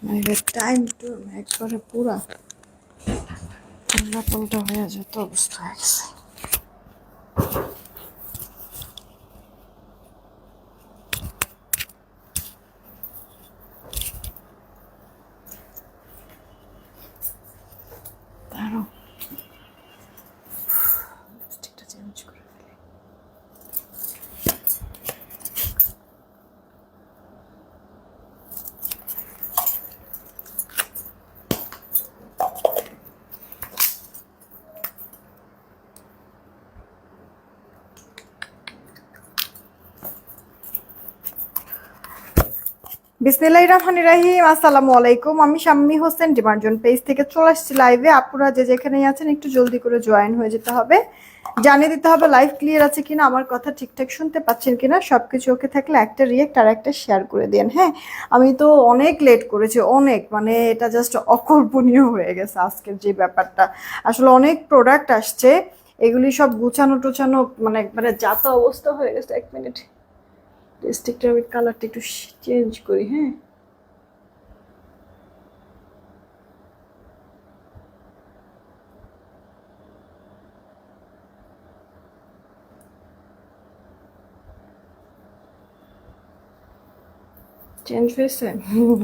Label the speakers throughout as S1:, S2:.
S1: Time to একবারে পুরা পাল্টা হয়ে যেত অবস্থা হয়ে গেছে। তারও লিপস্টিকটা চেঞ্জ করে ফেলি। বিসমিল্লাহির রহমানির রহিম। আসসালামু আলাইকুম। আমি শাম্মী হোসেন ডিমার্জন পেজ থেকে চলে আসছি লাইভে। আপুরা যে যেখানেই আছেন একটু জলদি করে জয়েন হয়ে যেতে হবে, জানিয়ে দিতে হবে লাইভ ক্লিয়ার আছে কিনা, আমার কথা ঠিকঠাক শুনতে পাচ্ছেন কিনা। সবকিছু ওকে থাকলে একটা রিয়েক্ট আর একটা শেয়ার করে দেন। হ্যাঁ, আমি তো অনেক লেট করেছি, অনেক, মানে এটা জাস্ট অকল্পনীয় হয়ে গেছে আজকের যে ব্যাপারটা। আসলে অনেক প্রোডাক্ট আসছে, এগুলি সব গুছানো টুছানো মানে একবারে যা তো অবস্থা হয়ে গেছে। এক মিনিট, লিপস্টিকটার আমি কালারটা একটু চেঞ্জ করি। হ্যাঁ, চেঞ্জ হয়েছে,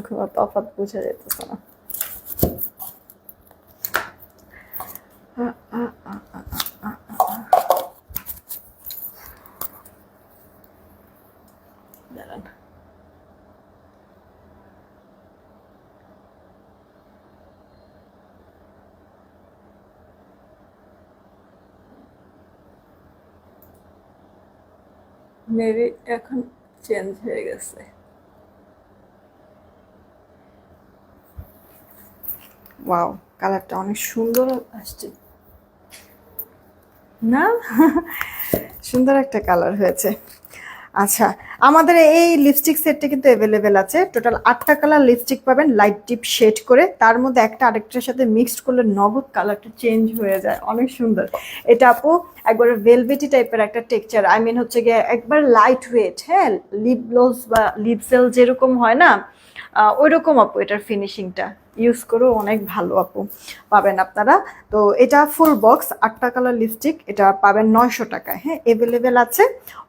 S1: কোনো তফাৎ বোঝা যেতেছে না। দাঁড়ান, মেবি এখন চেঞ্জ হয়ে গেছে। ওয়াও, কালারটা অনেক সুন্দর আসছে না? সুন্দর একটা কালার হয়েছে। আচ্ছা, আমাদের এই লিপস্টিক সেটটা কিন্তু অ্যাভেলেবেল আছে। টোটাল 8টা কালার লিপস্টিক পাবেন লাইট ডিপ শেড করে, তার মধ্যে একটা আরেকটার সাথে মিক্সড করলে নগদ কালারটা চেঞ্জ হয়ে যায়, অনেক সুন্দর। এটা আপু একবারে ভেলভেটি টাইপের একটা টেক্সচার, আই মিন হচ্ছে গিয়ে একবার লাইট ওয়েট। হ্যাঁ, লিপ গ্লোস বা লিপ জেল যেরকম হয় না, ওই রকম আপু এটার ফিনিশিংটা। ইউজ করো, অনেক ভালো আপু, পাবেন আপনারা। তো এটা ফুল বক্স 8টা কালার লিপস্টিক, এটা পাবেন 900 টাকায়। হ্যাঁ, অ্যাভেলেবেল আছে।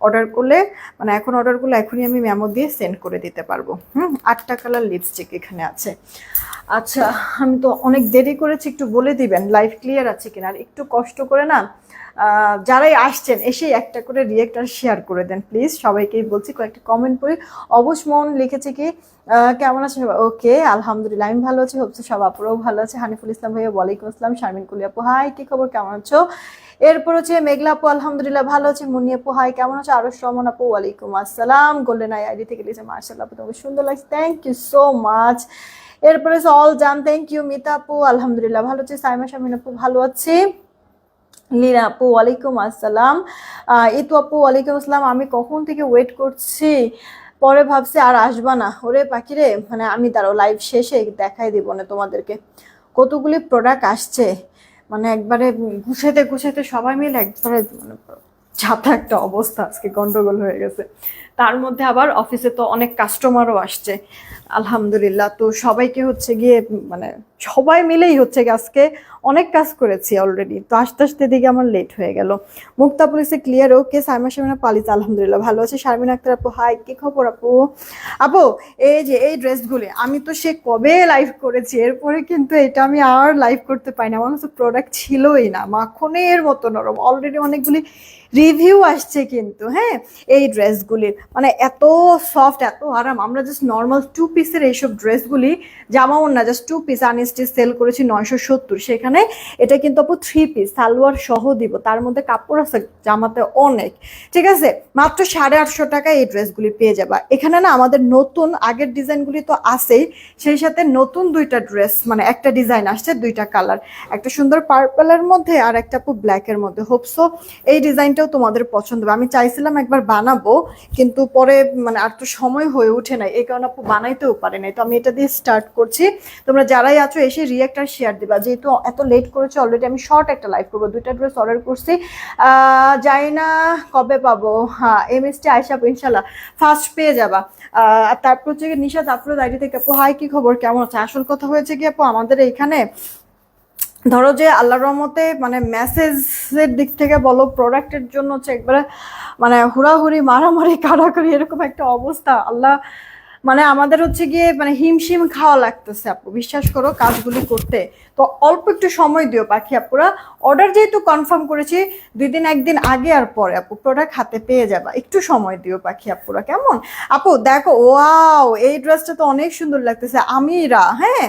S1: অর্ডার করলে মানে এখন অর্ডার করলে এখনই আমি মেমো দিয়ে সেন্ড করে দিতে পারবো। 8টা কালার লিপস্টিক এখানে আছে। আচ্ছা, আমি তো অনেক দেরি করেছি, একটু বলে দিবেন লাইভ ক্লিয়ার আছে কিনা। আর একটু কষ্ট করে না, যারাই আসছেন এসেই একটা করে রিয়েক্ট আর শেয়ার করে দেন প্লিজ। সবাইকেই বলছি, কয়েকটা কমেন্ট পড়ি। অবশ মন লিখেছে কি, কেমন আছেন? ওকে, আলহামদুলিল্লাহ আমি ভালো আছি, হচ্ছে সব আপুরাও ভালো আছে। হানিফুল ইসলাম ভাইয়া ওয়ালাইকুম আসসালাম। শারমিন কুলি আপু হাই, কি খবর, কেমন আছো? এরপর হচ্ছে মেঘলা আপু আলহামদুলিল্লাহ ভালো আছে। মুনি আপু হাই, কেমন আছো? আরশ রহমান আপু ওয়ালাইকুম আসসালাম। গোল্ডেন আই আইডি থেকে লিখেছে মার্শাল্লাহ আপু তোমাকে সুন্দর লাগছে, থ্যাংক ইউ সো মাচ। এরপরে অল জান, থ্যাংক ইউ। মিতা আপু আলহামদুলিল্লাহ ভালো আছি। সাইমা শামিন আপু ভালো আছি। লীনা আপু ওয়ালাইকুম আসসালাম। ইতু আপু ওয়ালাইকুম আসসালাম। আমি কখন থেকে ওয়েট করছি, পরে ভাবছি আর আসবা না। ওরে পাখিরে, মানে আমি দাঁড়াও লাইভ শেষে দেখাই দিব না তোমাদেরকে কতগুলি প্রোডাক্ট আসছে। মানে একবারে গুছাইতে গুছাইতে সবাই মিলে একবারে মানে যাতা একটা অবস্থা, আজকে গন্ডগোল হয়ে গেছে। তার মধ্যে আবার অফিসে তো অনেক কাস্টমারও আসছে আলহামদুলিল্লাহ। তো সবাইকে হচ্ছে গিয়ে মানে সবাই মিলেই হচ্ছে গিয়ে আজকে অনেক কাজ করেছি অলরেডি। তো আস্তে আস্তে দিকে আমার লেট হয়ে গেল। মুক্তা পুলিশে ক্লিয়ার, ওকে। সাইমা শামিনা পালিত আলহামদুলিল্লাহ ভালো আছে। শারমিন আক্তার আপু হাই, কি খবর আপু? আপু এই যে এই ড্রেসগুলি আমি তো সে কবে লাইভ করেছি, এরপরে কিন্তু এটা আমি আর লাইভ করতে পাই না। আমার কাছে প্রোডাক্ট ছিলই না, মাখনের মতো নরম। অলরেডি অনেকগুলি রিভিউ আসছে কিন্তু। হ্যাঁ, এই ড্রেসগুলির মানে এত সফট, এত আরাম। আমরা জাস্ট নর্মাল 2 পিসের এইসব ড্রেসগুলি, জামাও না, জাস্ট 2 পিস আনস্টিচ সেল করেছি 970, সেখানে এটা কিন্তু আপু 3 পিস সালোয়ার সহ দিব। তার মধ্যে কাপড় আছে জামাতে অনেক, ঠিক আছে। মাত্র 850 টাকায় এই ড্রেসগুলি পেয়ে যাবা এখানে। না আমাদের নতুন আগের ডিজাইনগুলি তো আছেই, সেই সাথে নতুন 2টা ড্রেস, মানে একটা ডিজাইন আসছে, 2টা কালার, একটা সুন্দর পার্পলের মধ্যে আর একটা আপু ব্ল্যাকের মধ্যে। হোপসো এই ডিজাইনটাও তোমাদের পছন্দ হবে। আমি চাইছিলাম একবার বানাবো, কিন্তু পরে মানে আর তো সময় হয়ে ওঠে নাই, এই কারণে আপু বানাইতেও পারে নাই। তো আমি এটা দিয়ে স্টার্ট করছি, তোমরা যারাই আছো এসে রিয়েক্ট আর শেয়ার দিবা। যেহেতু এত লেট করেছে অলরেডি, আমি শর্ট একটা লাইভ করবো। 2টা ড্রেস অর্ডার করছি, যাই না কবে পাবো। হ্যাঁ, MST আয়সা আপু ইনশাল্লাহ ফার্স্ট পেয়ে যাবা। তারপর হচ্ছে নিশাদ আফরোজ আইডি থেকে আপু হাই, কি খবর, কেমন আছে? আসল কথা হয়েছে কি আপু, আমাদের এইখানে ধরো যে আল্লাহর রহমতে মানে মেসেজের দিক থেকে বলো, প্রোডাক্টের জন্য হচ্ছে একবারে মানে হুড়াহুড়ি মারামারি কাড়াকাড়ি এরকম একটা অবস্থা। আল্লাহ মানে আমাদের হচ্ছে গিয়ে মানে হিমশিম খাওয়া লাগতেছে আপু, বিশ্বাস করো কাজগুলি করতে। তো অল্প একটু সময় দিও পাখি আপুরা। অর্ডার যেহেতু কনফার্ম করেছি, 2 দিন 1 দিন আগে আর পরে আপু প্রোডাক্ট হাতে পেয়ে যাবা, একটু সময় দিও পাখি আপুরা, কেমন? আপু দেখো, ওয়াও এই ড্রেসটা তো অনেক সুন্দর লাগতেছে। আমিরা, হ্যাঁ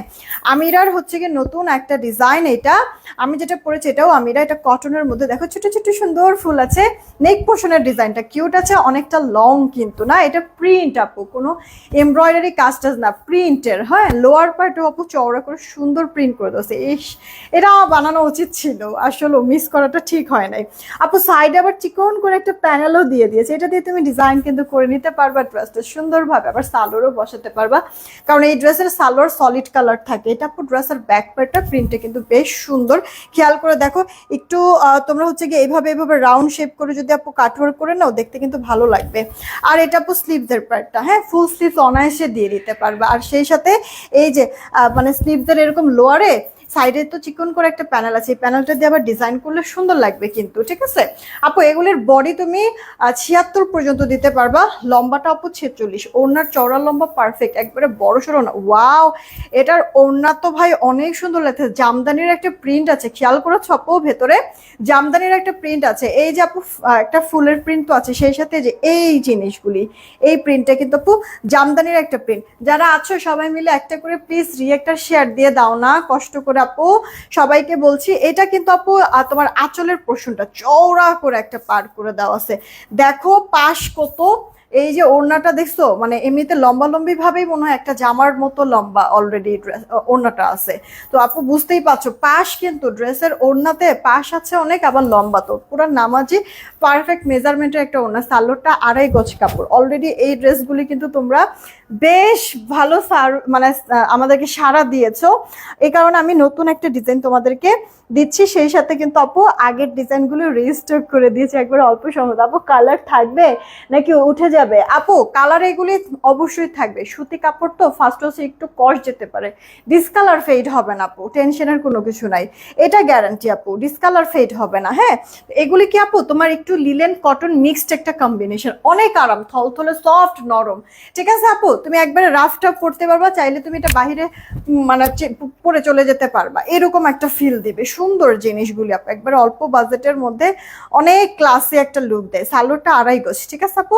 S1: আমিরার হচ্ছে গিয়ে নতুন একটা ডিজাইন। এটা আমি যেটা পরেছি এটাও আমিরা, এটা কটনের মধ্যে দেখো ছোট ছোট সুন্দর ফুল আছে। নেক পোর্শনের ডিজাইনটা কিউট আছে, অনেকটা লং কিন্তু না, এটা প্রিন্ট আপু, কোনো এমব্রয়ডারি কাজ টাজ না, প্রিন্টের। হ্যাঁ, লোয়ার পার্টও আপু চওড়া করে সুন্দর প্রিন্ট করে দিয়েছে। এটা বানানো উচিত ছিল, আসলে মিস করাটা ঠিক হয় নাই আপু। সাইডে আবার চিকন করে একটা প্যানেলও দিয়ে দিয়েছে, এটা দিয়ে তুমি ডিজাইন কিন্তু করে নিতে পারবা ড্রেসটা সুন্দরভাবে, আবার সালোয়ারও বসাতে পারবা, কারণ এই ড্রেসের সালোয়ার সলিড কালার থাকে। এটা আপু ড্রেসের ব্যাক পার্টটা প্রিন্টে কিন্তু বেশ সুন্দর, খেয়াল করে দেখো একটু। তোমরা হচ্ছে গিয়ে এইভাবে এইভাবে রাউন্ড শেপ করে যদি আপু কাটওয়ার্ক করে নাও, দেখতে কিন্তু ভালো লাগবে। আর এটা আপু স্লিভসের পার্টটা, হ্যাঁ ফুল স্লিভস অনায়াসে দিয়ে দিতে পারবা। আর সেই সাথে এই যে মানে স্লিভসের এরকম লোয়ারে সাইডে তো চিকন করে একটা প্যানেল আছে, এই প্যানেলটা দিয়ে আবার ডিজাইন করলে সুন্দর লাগবে কিন্তু, ঠিক আছে আপু। এগুলির বডি তুমি 76 পর্যন্ত দিতে পারবা, লম্বাটা আপু 46, ওড়নার চওড়া লম্বা পারফেক্ট, একবারে বড় সড়ো না। ওয়াও, এটার ওড়না তো ভাই অনেক সুন্দর লাগছে, জামদানির একটা প্রিন্ট আছে, খেয়াল করেছো আপু? ভেতরে জামদানির একটা প্রিন্ট আছে, এই যে আপু একটা ফুলের প্রিন্ট তো আছে, সেই সাথে যে এই জিনিসগুলি, এই প্রিন্টটা কিন্তু আপু জামদানির একটা প্রিন্ট। যারা আছো সবাই মিলে একটা করে প্লিজ রিয়েক্টার শেয়ার দিয়ে দাও না, কষ্ট করে আপু, সবাইকে বলছি। এটা কিন্তু আপু তোমার আঁচলের পোর্শনটা চওড়া করে একটা পার করে দেওয়া আছে, দেখো পাশ কত। এই যে ওড়নাটা দেখছো, মানে এমনিতে লম্বা লম্বি ভাবেই মনে হয় একটা জামার মতো লম্বা অলরেডি ড্রেস ওড়নাটা আছে। তো আপু বুঝতেই পারছো, পাশ কিন্তু ড্রেসের ওড়নাতে পাশ আছে অনেক, আবার লম্বা, তো পুরো নামাজি পারফেক্ট মেজারমেন্টের একটা ওড়না। সালোয়ারটা 2.5 গজ কাপড়। অলরেডি এই ড্রেসগুলি কিন্তু তোমরা বেশ ভালো মানে আমাদেরকে সাড়া দিয়েছো, এই কারণে আমি নতুন একটা ডিজাইন তোমাদেরকে দিচ্ছি। সেই সাথে কিন্তু আপু আগের ডিজাইনগুলো রিস্টক করে দিয়েছি একবার অল্প সময়। আপু কালার থাকবে নাকি উঠে যাবে? আপু কালার এগুলি অবশ্যই থাকবে, সুতি কাপড় তো ফার্স্ট হচ্ছে একটু কস্ট যেতে পারে, ডিসকালার ফেড হবে না আপু, টেনশনের কোনো কিছু নাই, এটা গ্যারান্টি আপু, ডিসকালার ফেড হবে না। হ্যাঁ, এগুলি কি আপু তোমার একটু লিলেন কটন মিক্সড একটা কম্বিনেশন, অনেক আরাম, থলথলে সফট নরম, ঠিক আছে আপু। তুমি একবারে রাফ টাফ পড়তে পারবা, চাইলে তুমি এটা বাহিরে মানে পরে চলে যেতে পারবা, এরকম একটা ফিল দিবে। সুন্দর জিনিসগুলি আপু একবারে অল্প বাজেটের মধ্যে অনেক ক্লাসি একটা লুক দেয়। সালোয়ারটা 2.5 গজ, ঠিক আছে আপু।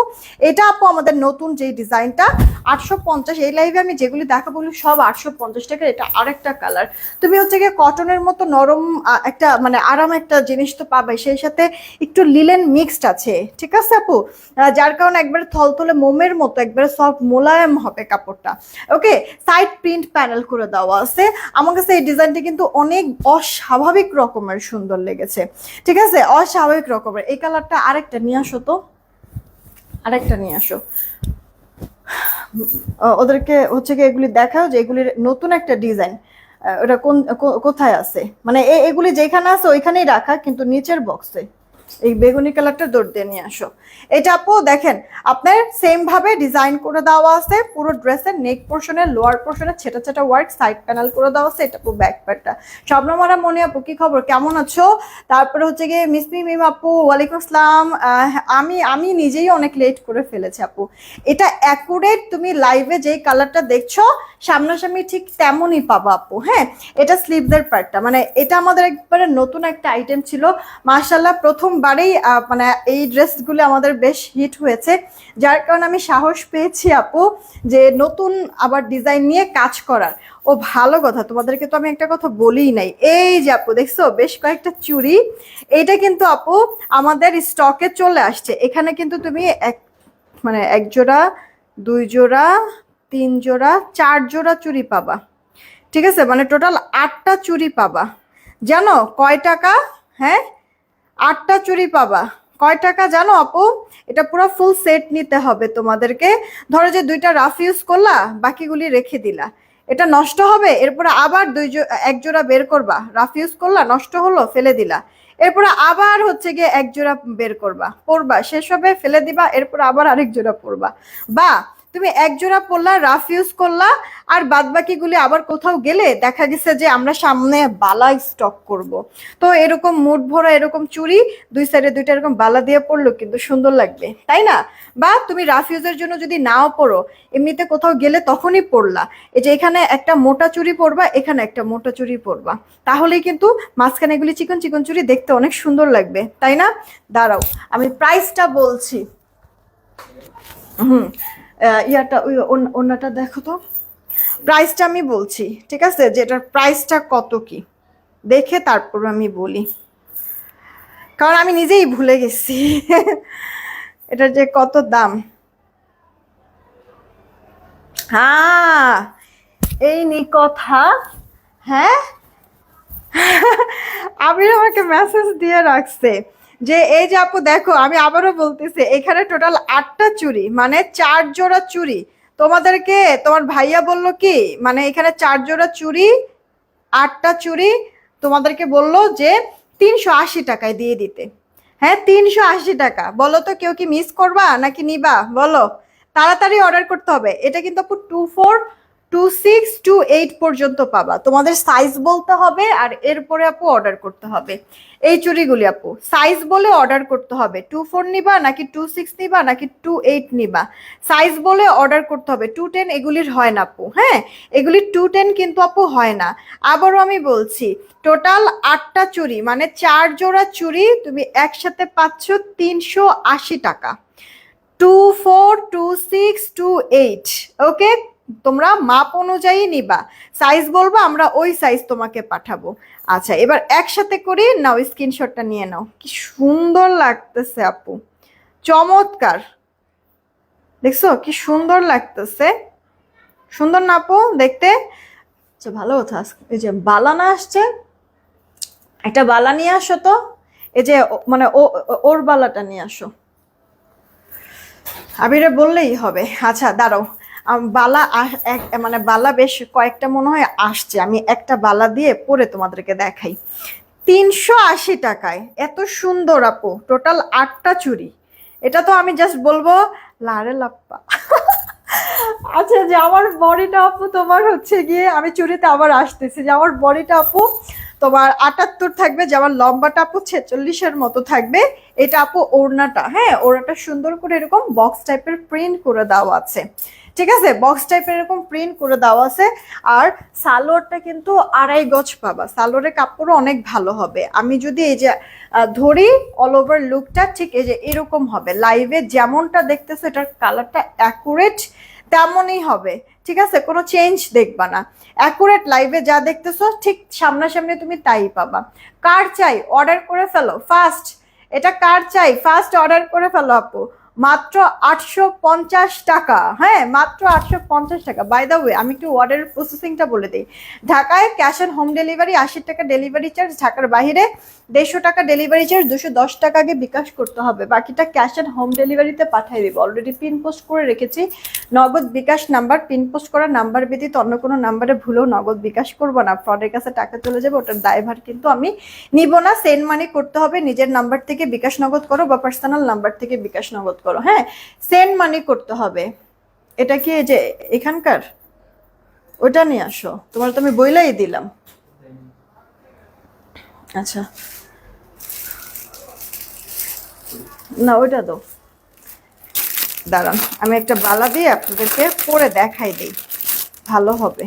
S1: এটা আপু আমাদের নতুন যে ডিজাইনটা 850, এই লাইভে আমি যেগুলি দেখাবো সব 850 টাকা। এটা আরেকটা কালার, তুমি হচ্ছে গিয়ে কটনের মতো নরম একটা মানে আরাম একটা জিনিস তো পাবে, সেই সাথে একটু লিলেন মিক্সড আছে, ঠিক আছে আপু, যার কারণে একবারে থলথলে মোমের মতো একবারে সফট মোলায়েম হবে কাপড়টা। ওকে, সাইড প্রিন্ট প্যানেল করে দেওয়া আছে। আমার কাছে এই ডিজাইনটা কিন্তু অনেক অস্বাভাবিক রকমের সুন্দর লেগেছে, ঠিক আছে, অস্বাভাবিক রকমের। এই কালারটা আরেকটা নিয়ে আসো তো, আরেকটা নিয়ে আসো, ওদেরকে হচ্ছে কি এগুলি দেখাও যে এগুলির নতুন একটা ডিজাইন। ওটা কোথায় আছে, মানে এগুলি যেখানে আছে ওইখানেই রাখা, কিন্তু নিচের বক্সে এই বেগুনি কালারটা দৌড় দিয়ে নিয়ে আসো। এটা আপু দেখেন আপনার সেম ভাবে ডিজাইন করে দেওয়া আছে, পুরো ড্রেসের নেক পোর্শনের লোয়ার পোর্শনের ছেটা ছেটা ওয়ার্ক, সাইড প্যানেল করে দেওয়া আছে। এটা আপু ব্যাক পার্টটা। স্বপ্নমারা মনি আপু কি খবর, কেমন আছো? তারপরে হচ্ছে গিয়ে মিসমি মিম আপু ওয়ালাইকুম আসসালাম। আমি নিজেই অনেক লেট করে ফেলেছি আপু। এটা অ্যাকুরেট তুমি লাইভে যেই কালারটা দেখছো সামনাসামনি ঠিক তেমনই পাবো আপু। হ্যাঁ, এটা স্লিভসের পার্টটা, মানে এটা আমাদের একবারে নতুন একটা আইটেম ছিল, মাশাআল্লাহ প্রথমবারেই মানে এই ড্রেসগুলো আমাদের বেশ হিট হয়েছে, যার কারণে আমি সাহস পেয়েছি আপু যে নতুন আবার ডিজাইন নিয়ে কাজ করার। ও ভালো কথা, তোমাদেরকে তো আমি একটা কথা বলিই নাই। এই যে আপু দেখছো বেশ কয়েকটা চুড়ি, এইটা কিন্তু আপু আমাদের স্টকে চলে আসছে। এখানে কিন্তু তুমি মানে 1 জোড়া 2 জোড়া 3 জোড়া 4 জোড়া চুড়ি পাবা, ঠিক আছে, মানে টোটাল 8টা চুড়ি পাবা। জানো কয় টাকা? হ্যাঁ, 8টা চুড়ি পাবা কয় টাকা জানো আপু? এটা পুরো ফুল সেট নিতে হবে তোমাদেরকে। ধরো যে 2টা রাফ ইউজ করলা, বাকিগুলি রেখে দিলা, এটা নষ্ট হবে, এরপরে আবার এক জোড়া বের করবা, রাফ ইউজ করলা, নষ্ট হলো, ফেলে দিলা, এরপরে আবার হচ্ছে গিয়ে এক জোড়া বের করবা, পরবা, শেষ হবে, ফেলে দিবা, এরপর আবার আরেক জোড়া পরবা। বা তুমি এক জোড়া পরলা, রাফ ইউজ করলা, আর বাদ বাকিগুলি আবার কোথাও গেলে দেখা গেছে যে আমরা সামনে বালা স্টক করব, তো এরকম মুঠ ভরা এরকম চুড়ি, 2 সাইডে 2টা এরকম বালা দিয়ে পরলো কিন্তু সুন্দর লাগবে, তাই না? বা তুমি রাফ ইউজের জন্য যদি নাও পরো, এমনিতে কোথাও গেলে তখনই পরলা, এই যে এখানে একটা মোটা চুড়ি পরবা, এখানে একটা মোটা চুড়ি পরবা, তাহলেই কিন্তু মাঝখানে এগুলি চিকন চিকন চুড়ি দেখতে অনেক সুন্দর লাগবে, তাই না? দাঁড়াও আমি প্রাইসটা বলছি। হুম, ইয়াটা ওই অন্যটা দেখো তো, প্রাইসটা আমি বলছি, ঠিক আছে, যে এটার প্রাইসটা কত কি দেখে তারপর আমি বলি, কারণ আমি নিজেই ভুলে গেছি এটার যে কত দাম। হ্যাঁ, এই নি কথা। হ্যাঁ আবির আমাকে মেসেজ দিয়ে রাখছে যে এই যে আপু দেখো, আমি আবারও বলতেছি, এখানে টোটাল 8টা চুড়ি, মানে 4 জোড়া চুড়ি তোমাদেরকে, তোমার ভাইয়া বললো কি, মানে এখানে 4 জোড়া চুড়ি, 8টা চুড়ি তোমাদেরকে বললো যে 380 টাকায় দিয়ে দিতে। হ্যাঁ, 380 টাকা, বলো তো কেউ কি মিস করবা নাকি নিবা বলো? তাড়াতাড়ি অর্ডার করতে হবে। এটা কিন্তু আপু 24, 26, 28 পর্যন্ত পাবা, তোমাদের সাইজ বলতে হবে আর এরপরে আপু অর্ডার করতে হবে। এই চুড়িগুলি আপু সাইজ বলে অর্ডার করতে হবে, 24 নিবা নাকি 26 নিবা নাকি 28 নিবা, সাইজ বলে অর্ডার করতে হবে। 210 এগুলির হয় না আপু, হ্যাঁ, এগুলি 210 কিন্তু আপু হয় না। আবারও আমি বলছি, টোটাল 8টা চুড়ি, মানে 4 জোড়া চুড়ি তুমি একসাথে পাচ্ছ 380 টাকা। 24, 26, 28, ওকে, তোমরা মাপ অনুযায়ী নিবা, সাইজ বলবো, আমরা ওই সাইজ তোমাকে পাঠাবো। আচ্ছা, এবার একসাথে করি, নাও স্ক্রিনশটটা নিয়ে নাও। কি সুন্দর লাগতেছে আপু, চমৎকার, দেখছো কি সুন্দর লাগতেছে, সুন্দর না আপু দেখতে? আচ্ছা, ভালো কথা, এই যে বালানা আসছে, একটা বালা নিয়ে আসো তো, এই যে মানে ওর বালাটা নিয়ে আসো, আবিরে বললেই হবে। আচ্ছা দাঁড়াও, বালা মানে বালা বেশ কয়েকটা মনে হয় আসছে, আমি একটা বালা দিয়ে পরে তোমাদেরকে দেখাই। 380 টাকায় এত সুন্দর আপু, টোটাল 8টা চুড়ি, এটা তো আমি জাস্ট বলবো লারে লাপ্পা আচ্ছা, যে আমার বডিটা আপু তোমার হচ্ছে গিয়ে, আমি চুড়িতে আবার আসতেছি, যে আমার বডিটা আপু তোমার 78 থাকবে, যে আমার লম্বাটা আপু 46-এর মতো থাকবে। এটা আপু ওড়নাটা, হ্যাঁ, ওড়নাটা সুন্দর করে এরকম বক্স টাইপের প্রিন্ট করে দেওয়া আছে, ঠিক আছে, বক্স টাইপের এরকম প্রিন্ট করে দেওয়া আছে। আর সালোয়ারটা কিন্তু 2.5 গজ পাবা, সালোয়ারের কাপড়ও অনেক ভালো হবে। আমি যদি এই যে ধরি, অল ওভার লুকটা ঠিক এই যে এরকম হবে, লাইভে যেমনটা দেখতেছো এটার কালারটা অ্যাকুরেট তেমনই হবে, ঠিক আছে, কোনো চেঞ্জ দেখবা না, অ্যাকুরেট লাইভে যা দেখতেছো ঠিক সামনাসামনি তুমি তাই পাবা। কার চাই অর্ডার করে ফেলো ফার্স্ট, এটা কার চাই ফার্স্ট অর্ডার করে ফেলো আপু, মাত্র 850 টাকা, হ্যাঁ মাত্র 850 টাকা। বাই দ্য ওয়ে আমি একটু অর্ডারের প্রসেসিংটা বলে দিই। ঢাকায় ক্যাশ অন হোম ডেলিভারি, 80 টাকা ডেলিভারি চার্জ, ঢাকার বাইরে 150 টাকা ডেলিভারি চার্জ, 210 টাকা আগে বিকাশ করতে হবে, বাকিটা ক্যাশ অন হোম ডেলিভারিতে পাঠিয়ে দিব। অলরেডি পিন পোস্ট করে রেখেছি, নগদ বিকাশ নাম্বার, পিন পোস্ট করা নাম্বার ব্যতীত অন্য কোনো নাম্বারে ভুলেও নগদ বিকাশ করবো না, ফ্রডের কাছে টাকা চলে যাবে, ওটার দায়ভার কিন্তু আমি নিব না। সেন্ড মানি করতে হবে, নিজের নাম্বার থেকে বিকাশ নগদ করো বা পার্সোনাল নাম্বার থেকে বিকাশ নগদ করো, হ্যাঁ, সেন্ড মানি করতে হবে। এটা কি এই যে এখানকার, ওটা নিয়ে আসো, তোমার তো আমি বইলাই দিলাম। আচ্ছা, না ওইটা দাও, দাঁড়ান আমি একটা বালা দিয়ে আপনাদেরকে পরে দেখাই দিই, ভালো হবে,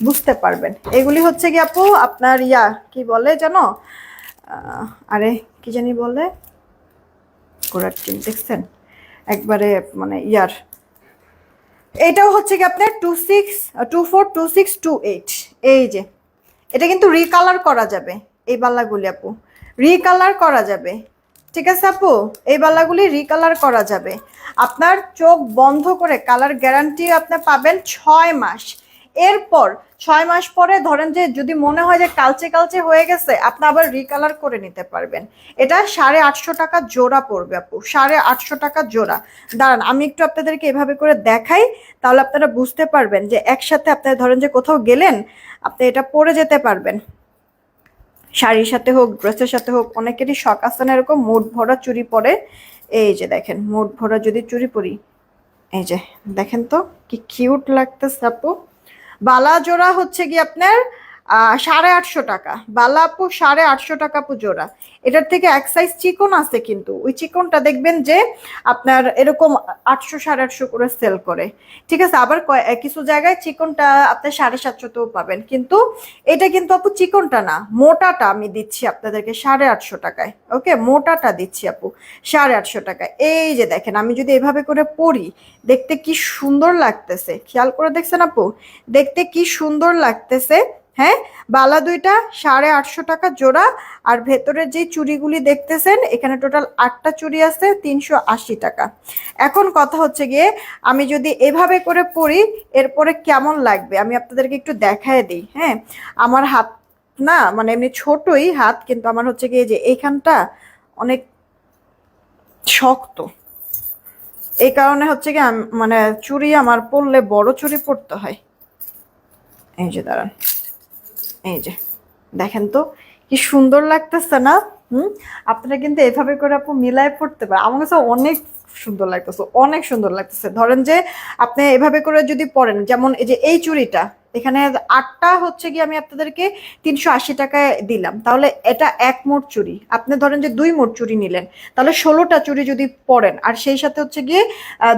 S1: বুঝতে পারবেন। এগুলি হচ্ছে কি আপু আপনার ইয়া কি বলে জানো, আরে কি জানি বলে, ঘোড়ার টিন দেখছেন একবারে, মানে ইয়ার, এটাও হচ্ছে কি আপনার 24, 26, 28, এই যে এটা কিন্তু রিকালার করা যাবে, এই বালাগুলি আপু রিকালার করা যাবে, ঠিক আছে আপু, এই বালাগুলি রিকালার করা যাবে, আপনার চোখ বন্ধ করে কালার গ্যারান্টি আপনি পাবেন 6 মাস। এরপর 6 মাস পরে ধরেন যে যদি মনে হয় যে কালচে কালচে হয়ে গেছে, আপনি আবার রিকালার করে নিতে পারবেন। এটা 850 টাকা জোড়া পড়বে আপু, 850 টাকা জোড়া। দাঁড়ান আমি একটু আপনাদেরকে এভাবে করে দেখাই, তাহলে আপনারা বুঝতে পারবেন যে একসাথে আপনারা ধরেন যে কোথাও গেলেন, আপনি এটা পরে যেতে পারবেন, শাড়ির সাথে হোক ড্রেসের সাথে হোক। অনেকেরই শখ আছে না এরকম মুঠ ভরা চুড়ি পরে। এই যে দেখেন মুঠ ভরা যদি চুড়ি পরি, এই যে দেখেন তো কি কিউট লাগতেছে আপু। বালা জোড়া হচ্ছে কি আপনার 850 টাকা, বালা আপু 850 টাকা আপু জোড়া। এটার থেকে এক সাইজ চিকন আছে, কিন্তু ওই চিকনটা দেখবেন যে আপনার এরকম 800 850 করে সেল করে, ঠিক আছে। আবার কিছু জায়গায় চিকনটা আপনি 750তেও পাবেন, কিন্তু এটা কিন্তু আপু চিকনটা না, মোটাটা আমি দিচ্ছি আপনাদেরকে 850 টাকায়। ওকে, মোটাটা দিচ্ছি আপু 850 টাকায়। এই যে দেখেন আমি যদি এভাবে করে পরি, দেখতে কি সুন্দর লাগতেছে, খেয়াল করে দেখছেন আপু, দেখতে কি সুন্দর লাগতেছে। হ্যাঁ, বালা দুইটা 850 টাকা জোড়া। আর ভেতরের যে চুড়িগুলি দেখতেছেন, এখানে টোটাল 8টা চুড়ি আছে, 380 টাকা। এখন কথা হচ্ছে গিয়ে আমি যদি এভাবে করে পরি এরপরে কেমন লাগবে আমি আপনাদেরকে একটু দেখায় দিই। হ্যাঁ, আমার হাত না মানে এমনি ছোটই হাত, কিন্তু আমার হচ্ছে গিয়ে যে এইখানটা অনেক শক্ত, এই কারণে হচ্ছে কি মানে চুড়ি আমার পরলে বড় চুড়ি পরতে হয়। এই যে দাঁড়ান, এই যে দেখেন তো কি সুন্দর লাগতেছে না। আপনারা কিন্তু এভাবে করে আপু মিলায় পড়তে পারেন, আমার কাছে অনেক সুন্দর লাগতেছে, অনেক সুন্দর লাগতেছে। ধরেন যে আপনি এভাবে করে যদি পরেন, যেমন এই যে এই চুড়িটা এখানে 8টা হচ্ছে কি আমি আপনাদেরকে 380 টাকায় দিলাম, তাহলে এটা 1 মোট চুড়ি। আপনি ধরেন যে 2 মোট চুড়ি নিলেন, তাহলে 16টা চুড়ি যদি পরেন, আর সেই সাথে হচ্ছে গিয়ে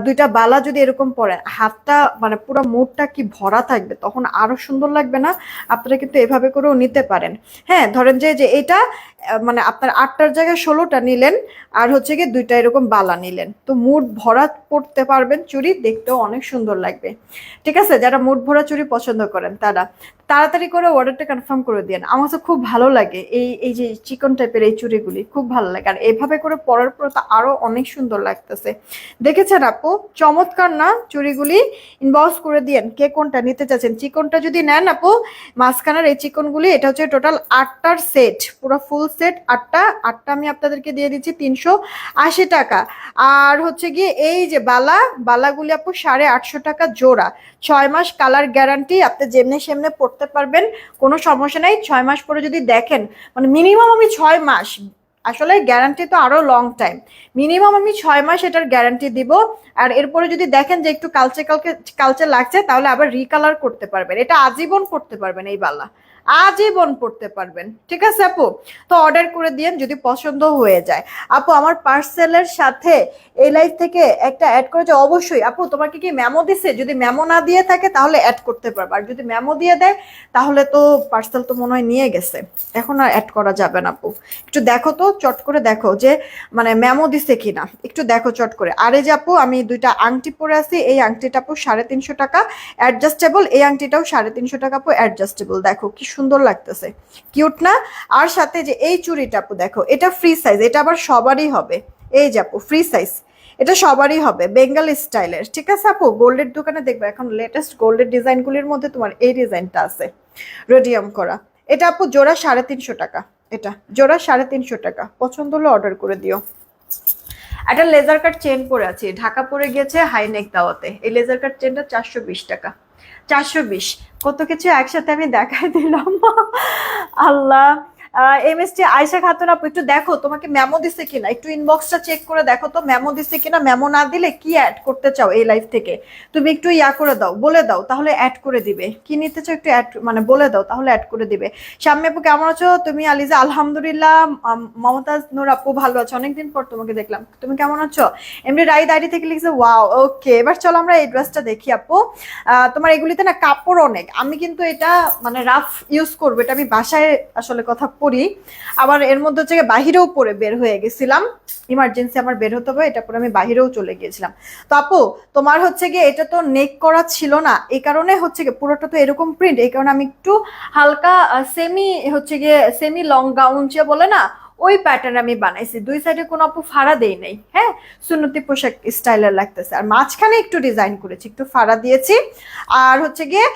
S1: 2টা বালা যদি এরকম পরেন, হাতটা মানে পুরো মুডটা কি ভরা থাকবে, তখন আরো সুন্দর লাগবে না? আপনারা কিন্তু এভাবে করেও নিতে পারেন। হ্যাঁ, ধরেন যে যে এটা মানে আপনার 8টার জায়গায় 16টা নিলেন, আর হচ্ছে গিয়ে 2টা এরকম বালা নিলেন, তো মুড ভরা পড়তে পারবেন চুড়ি, দেখতেও অনেক সুন্দর লাগবে। ঠিক আছে, যারা মুড ভরা চুড়ি পছন্দ করেন তারা তাড়াতাড়ি করে অর্ডারটা কনফার্ম করে দিন। আমার তো খুব ভালো লাগে এই এই যে চিকন টাইপের এই চুড়িগুলি, খুব ভালো লাগে। আর এভাবে করে পরার পর তো আরো অনেক সুন্দর লাগতেছে। দেখেছেন আপু, চমৎকার না চুড়িগুলি? ইনবক্স করে দিয়েন কে কোনটা নিতে চাচ্ছেন। চিকনটা যদি নেন আপু, মাঝখানের এই চিকনগুলি, এটা হচ্ছে টোটাল 8টার সেট, পুরো ফুল সেট 8টা। 8টা আমি আপনাদেরকে দিয়ে দিচ্ছি 380 টাকা। আর হচ্ছে গিয়ে এই যে বালাগুলি আপু 850 টাকা জোড়া। 6 মাস কালার গ্যারান্টি, আপনি যেমনি সেমনে পড়তে পারবেন, কোনো সমস্যা নাই। 6 মাস পরে যদি দেখেন, মানে মিনিমাম আমি 6 মাস, আসলে গ্যারান্টি তো আরো লং টাইম, মিনিমাম আমি 6 মাস এটার গ্যারান্টি দিব। আর এরপরে যদি দেখেন যে একটু কালচে কালচে লাগছে, তাহলে আবার রিকালার করতে পারবেন, এটা আজীবন করতে পারবেন, এই বালা আজীবন পড়তে পারবেন। ঠিক আছে আপু, তো অর্ডার করে দিয়েন যদি পছন্দ হয়ে যায়। আপু আমার পার্সেলের সাথে এই লাইফ থেকে একটা অ্যাড করেছে অবশ্যই। আপু তোমাকে কি মেমো দিছে? যদি মেমো না দিয়ে থাকে তাহলে অ্যাড করতে পারবে, আর যদি মেমো দিয়ে দেয় তাহলে তো পার্সেল তো মনে হয় নিয়ে গেছে, এখন আর অ্যাড করা যাবে না। আপু একটু দেখো তো, চট করে দেখো যে মানে মেমো দিছে কিনা, একটু দেখো চট করে। আরে যে আপু আমি 2টা আংটি পরে আছি, এই আংটিটা আপু 350 টাকা অ্যাডজাস্টেবল, এই আংটিটাও 350 টাকা আপু অ্যাডজাস্টেবল। দেখো কি সুন্দর লাগতেছে, কিউট না? আর সাথে যে এই চুড়িটা আপু দেখো, এটা ফ্রি সাইজ, এটা আবার সবারই হবে। এই যে আপু ফ্রি সাইজ, এটা সবারই হবে, বেঙ্গল স্টাইলের। ঠিক আছে আপু, গোল্ডের দোকানে দেখবে এখন লেটেস্ট গোল্ডের ডিজাইনগুলির মধ্যে তোমার এই ডিজাইনটা আছে রেডিয়াম করা। এটা আপু জোড়া 350 টাকা, এটা জোড়া 350 টাকা। পছন্দ হলে অর্ডার করে দিও। একটা লেজার কাট চেন পরে আছি, ঢাকা পরে গিয়েছে হাইনেক দাওয়াতে, এই লেজার কাট চেনটা 420 টাকা। 420, কত কিছু একসাথে আমি দেখাই দিলাম। আল্লাহ। এমএসটি আয়শা খাতুন আপু একটু দেখো তোমাকে মেমো দিছে কিনা, একটু ইনবক্সটা চেক করে দেখো তো মেমো দিছে কিনা। মেমো না দিলে কি অ্যাড করতে চাও এই লাইফ থেকে তুমি একটু ইয়া করে দাও, বলে দাও, তাহলে অ্যাড করে দিবে। কি নিতে চাও একটু অ্যাড মানে বলে দাও, তাহলে অ্যাড করে দিবে। শাম্মী আপু কেমন আছো তুমি? আলিজা আলহামদুলিল্লাহ। মমতাজ নূর আপু ভালো আছো, অনেকদিন পর তোমাকে দেখলাম, তুমি কেমন আছো? এমনি রাইড আইডি থেকে লিখছে ওয়াও। ওকে, এবার চলো আমরা এই ড্রেসটা দেখি আপু। তোমার এগুলিতে না কাপড় অনেক, আমি কিন্তু এটা মানে রাফ ইউজ করবো, এটা আমি বাসায় আসলে কথা পরি, আবার এর মধ্যে হচ্ছে বাহিরেও পরে বের হয়ে গেছিলাম, ইমার্জেন্সি আমার বের হতে হবে, এটা পরে আমি বাহিরেও চলে গিয়েছিলাম। তো আপু তোমার হচ্ছে গিয়ে এটা তো নেক করা ছিল না, এই কারণে হচ্ছে গিয়ে পুরোটা তো এরকম প্রিন্ট, এই কারণে আমি একটু হালকা সেমি হচ্ছে গিয়ে সেমি লং গাউন যে বলে না ওই প্যাটার্ন আমি বানাইছি, দুই সাইডে কোনো আপু ফাড়া দেই নাই, হ্যাঁ সুন্নতি পোশাক স্টাইলের লাগতেছে। আর মাঝখানে একটু ডিজাইন করেছি, একটু ফাড়া দিয়েছি। আর হচ্ছে গিয়ে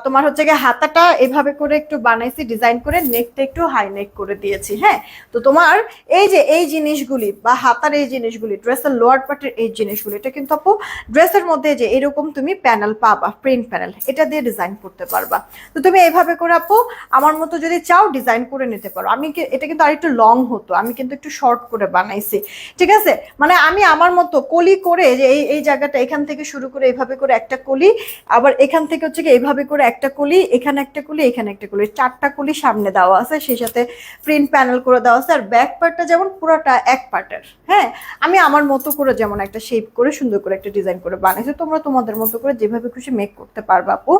S1: তোমার হচ্ছে গিয়ে হাতাটা এভাবে করে একটু বানাইছি ডিজাইন করে, নেকটা একটু হাই নেক করে দিয়েছি। হ্যাঁ, তো তোমার এই যে এই জিনিসগুলি বা হাতার এই জিনিসগুলি, ড্রেসের লোয়ার পার্টের এই জিনিসগুলি, এটা কিন্তু আপু ড্রেসের মধ্যে যে এরকম তুমি প্যানেল পাবা, প্রিন্ট প্যানেল, এটা দিয়ে ডিজাইন করতে পারবা। তো তুমি এইভাবে করে আপু আমার মতো যদি চাও ডিজাইন করে নিতে পারো। আমি এটা কিন্তু আরেকটু লং হতো, আমি কিন্তু একটু শর্ট করে বানাইছি, ঠিক আছে? মানে আমি আমার মতো কলি করে যে এই জায়গাটা এখান থেকে শুরু করে এইভাবে করে একটা কলি, আবার এখান থেকে হচ্ছে কি এইভাবে করে একটা কলি, এখানে একটা কলি, এখানে একটা কলি, 4টা কলি সামনে দেওয়া আছে, সেই সাথে প্রিন্ট প্যানেল করে দেওয়া আছে। আর ব্যাক পার্টটা যেমন পুরোটা এক পার্টের, হ্যাঁ আমি আমার মতো করে যেমন একটা শেপ করে সুন্দর করে একটা ডিজাইন করে বানাইছি। তোমরা তোমাদের মতো করে যেভাবে খুশি মেক করতে পারবা আপু।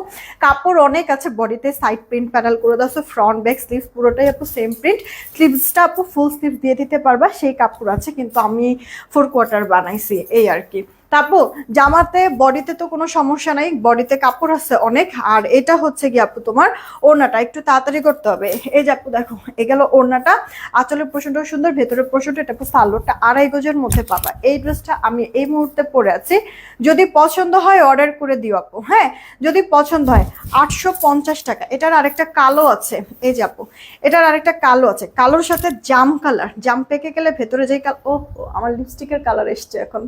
S1: কাপড় অনেক আছে, বডিতে সাইড প্রিন্ট প্যানেল করে দেওয়া আছে, ফ্রন্ট ব্যাক স্লিভস পুরোটাই আপু সেম প্রিন্ট। স্লিভসটা আপু ফুল স্লিভ দিয়ে দিতে পারবা, সেই কাপড় আছে, কিন্তু আমি 4/4 বানাইছি এই আর কি। তারপর জামাতে বডিতে তো কোনো সমস্যা নাই, বডিতে কাপড় আছে অনেক। আর এটা হচ্ছে কি আপু তোমার ওড়নাটা একটু তাড়াতাড়ি করতে হবে। এই যে আপু দেখো, এ গেল ওড়নাটা, আঁচলের পোর্শনটাও সুন্দর, ভেতরের পোর্শনটা, এটা আপু সালোয়ারটা 2.5 গজের মধ্যে পাবা। এই ড্রেসটা আমি এই মুহূর্তে পরে আছি, যদি পছন্দ হয় অর্ডার করে দিও আপু। হ্যাঁ, যদি পছন্দ হয় 850 টাকা। এটার আরেকটা কালো আছে, এই যে আপু এটার আরেকটা কালো আছে, কালোর সাথে জাম কালার, জাম পেকে গেলে ভেতরে যেই কালার, ও আমার লিপস্টিকের কালার এসছে এখন।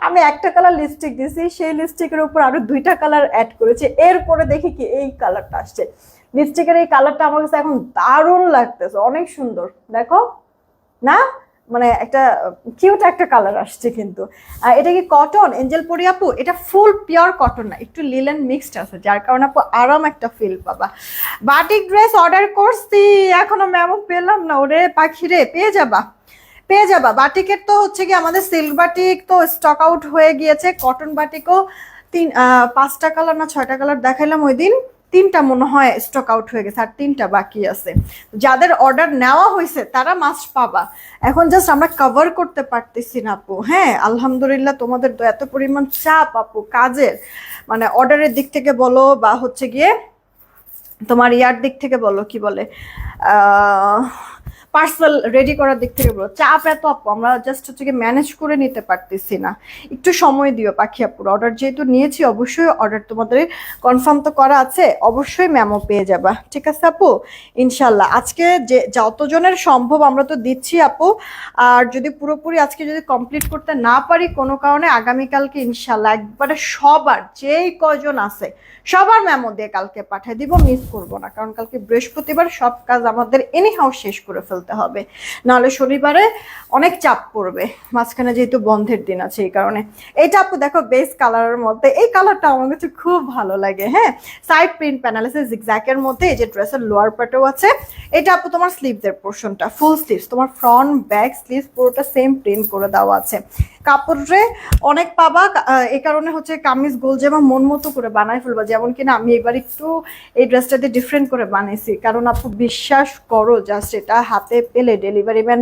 S1: আমি একটা কালার লিপস্টিক দিয়েছি, সেই লিপস্টিকের উপর আরো 2টা কালার অ্যাড করেছি, এরপরে দেখি কি এই কালারটা আসছে। লিপস্টিকের এই কালারটা আমার কাছে এখন দারুণ লাগতেছে, অনেক সুন্দর দেখো না, মানে একটা কিউট একটা কালার আসছে। কিন্তু এটা কি কটন এঞ্জেল পরি আপু? এটা ফুল পিওর কটন না, একটু লিলেন মিক্সড আছে, যার কারণে আপু আরাম একটা ফিল পাবা। বাটিক ড্রেস অর্ডার করছি, এখনো ম্যামও পেলাম না, ওরে পাখি রে, পেয়ে যাবা পেয়ে যাবা। বাটিকের তো হচ্ছে কি আমাদের সিল্ক বাটিক তো স্টক আউট হয়ে গিয়েছে, কটন বাটিকও 5টা কালার না 6টা কালার দেখাইলাম ওই দিন, 3টা মনে হয় স্টক আউট হয়ে গেছে, আর 3টা বাকি আছে। যাদের অর্ডার নেওয়া হয়েছে তারা মাস্ট পাবা। এখন জাস্ট আমরা কভার করতে পারতেছি না আপু। হ্যাঁ আলহামদুলিল্লাহ, তোমাদের তো এত পরিমাণ চাপ আপু কাজের, মানে অর্ডারের দিক থেকে বলো বা হচ্ছে গিয়ে তোমার ইয়ার দিক থেকে বলো, কি বলে পার্সেল রেডি করার দিক থেকে বলো, চাপ এত আপু, আমরা জাস্ট হচ্ছে ম্যানেজ করে নিতে পারতেছি না। একটু সময় দিও পাখি আপুর। অর্ডার যেহেতু নিয়েছি, অবশ্যই অর্ডার তোমাদের কনফার্ম তো করা আছে, অবশ্যই ম্যামও পেয়ে যাবা, ঠিক আছে আপু ইনশাল্লাহ। আজকে যে যতজনের সম্ভব আমরা তো দিচ্ছি আপু, আর যদি পুরোপুরি আজকে যদি কমপ্লিট করতে না পারি কোনো কারণে, আগামীকালকে ইনশাল্লাহ একবারে সবার যেই কজন আছে সবার ম্যামও দিয়ে কালকে পাঠিয়ে দিব, মিস করবো না। কারণ কালকে বৃহস্পতিবার, সব কাজ আমাদের এনিহাউ শেষ করে ফেলতে হবে, নাহলে শনিবারে অনেক চাপ পড়বে, মাঝখানে যেহেতু বন্ধের দিন আছে এই কারণে। এইটা আপু দেখো বেস কালারের মধ্যে, এই কালারটা আমার কাছে খুব ভালো লাগে। হ্যাঁ, সাইড প্রিন্ট প্যানেল আছে জিগজ্যাগের মধ্যে, এই যে ড্রেসের লোয়ার পার্টও আছে। এটা আপু তোমার স্লিভসের পোর্শনটা ফুল স্লিভস, তোমার ফ্রন্ট ব্যাক স্লিভস পুরোটা সেম প্রিন্ট করে দেওয়া আছে। কাপড়ে অনেক পাবা, এই কারণে হচ্ছে কামিজ গোল জামা মন মতো করে বানাই ফেলবা। যেমন কিনা আমি এবার একটু এই ড্রেসটাতে ডিফারেন্ট করে বানাইছি, কারণ আপু বিশ্বাস করো জাস্ট এটা হাতে পেলে ডেলিভারি ম্যান,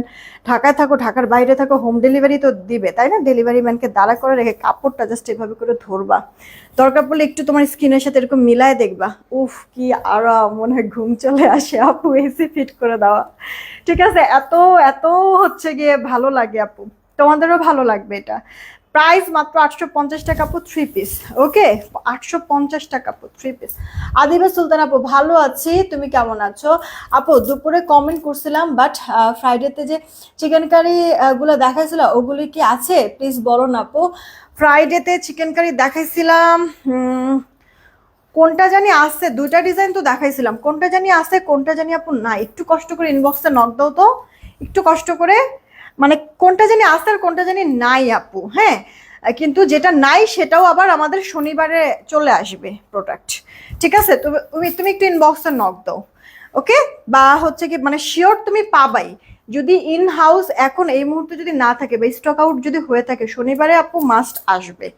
S1: ঢাকায় থাকো ঢাকার বাইরে থাকো, হোম ডেলিভারি তো দিবে তাই না, ডেলিভারি ম্যানকে দাঁড়া করে রেখে কাপড়টা জাস্ট এভাবে করে ধরবা, দরকার পড়লে একটু তোমার স্কিনের সাথে এরকম মিলায় দেখবা, উফ কি আরাম, মনে হয় ঘুম চলে আসে আপু এসি ফিট করে দেওয়া। ঠিক আছে, এত এত হচ্ছে গিয়ে ভালো লাগে আপু, তোমাদেরও ভালো লাগবে এটা। প্রাইস মাত্র 850 টাকা আপু 3 পিস। ওকে, 850 টাকা আপু 3 পিস। আদিবা সুলতান আপু ভালো আছি, তুমি কেমন আছো আপু? দুপুরে কমেন্ট করছিলাম, বাট ফ্রাইডেতে যে চিকেন কারি গুলো দেখাইছিল ওগুলি কি আছে প্লিজ বলো না আপু। ফ্রাইডেতে চিকেন কারি দেখাইছিলাম, কোনটা জানি আছে, 2টা ডিজাইন তো দেখাইছিলাম, কোনটা জানি আছে কোনটা জানি আপু না, একটু কষ্ট করে ইনবক্সে নক দাও তো, একটু কষ্ট করে, মানে কোনটা জানি আছে আর কোনটা জানি নাই আপু। হ্যাঁ, কিন্তু যেটা নাই সেটাও আবার আমাদের শনিবারে চলে আসবে প্রোডাক্ট, ঠিক আছে? তুমি একটু ইনবক্সে নক দাও, ওকে? বা হচ্ছে কি মানে শিওর তুমি পাবাই, যদি ইন হাউস এখন এই মুহূর্তে যদি না থাকে বা স্টক আউট যদি হয়ে থাকে, শনিবারে আপু মাস্ট আসবে।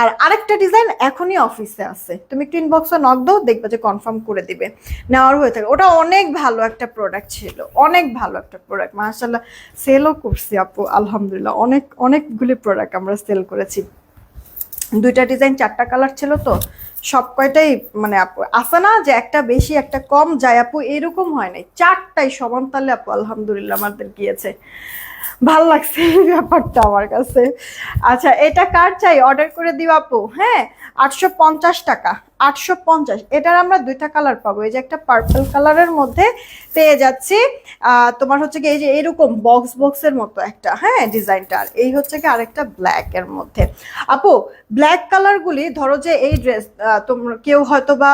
S1: আর আরেকটা ডিজাইন এখনই অফিসে আছে, তুমি একটু ইনবক্সে নক দাও, দেখবে যে কনফার্ম করে দিবে নেওয়ার হয়ে থাকে। ওটা অনেক ভালো একটা প্রোডাক্ট ছিল, অনেক ভালো একটা প্রোডাক্ট, মাশাআল্লাহ সেলও করছি আপু আলহামদুলিল্লাহ, অনেকগুলি প্রোডাক্ট আমরা সেল করেছি। 2টা ডিজাইন 4টা কালার ছিল তো সব কয়টাই মানে আপু আছে না যে একটা বেশি একটা কম যায় আপু, এরকম হয় নাই, চারটাই সমান তালে আপু আলহামদুলিল্লাহ আমাদের গিয়েছে। ভাল লাগছে এই ব্যাপারটা আমার কাছে। আচ্ছা এটা কার চাই, অর্ডার করে দিও আপু। হ্যাঁ, 850 টাকা, 850। এটার আমরা দুইটা কালার পাবো, এই যে একটা পার্পল কালারের মধ্যে পেয়ে যাচ্ছি, তোমার হচ্ছে কি এই যে এরকম বক্স বক্সের মতো একটা, হ্যাঁ ডিজাইনটা, আর এই হচ্ছে কি আরেকটা ব্ল্যাক এর মধ্যে। আপু ব্ল্যাক কালারগুলি ধরো যে এই ড্রেস তোমরা কেউ হয়তো বা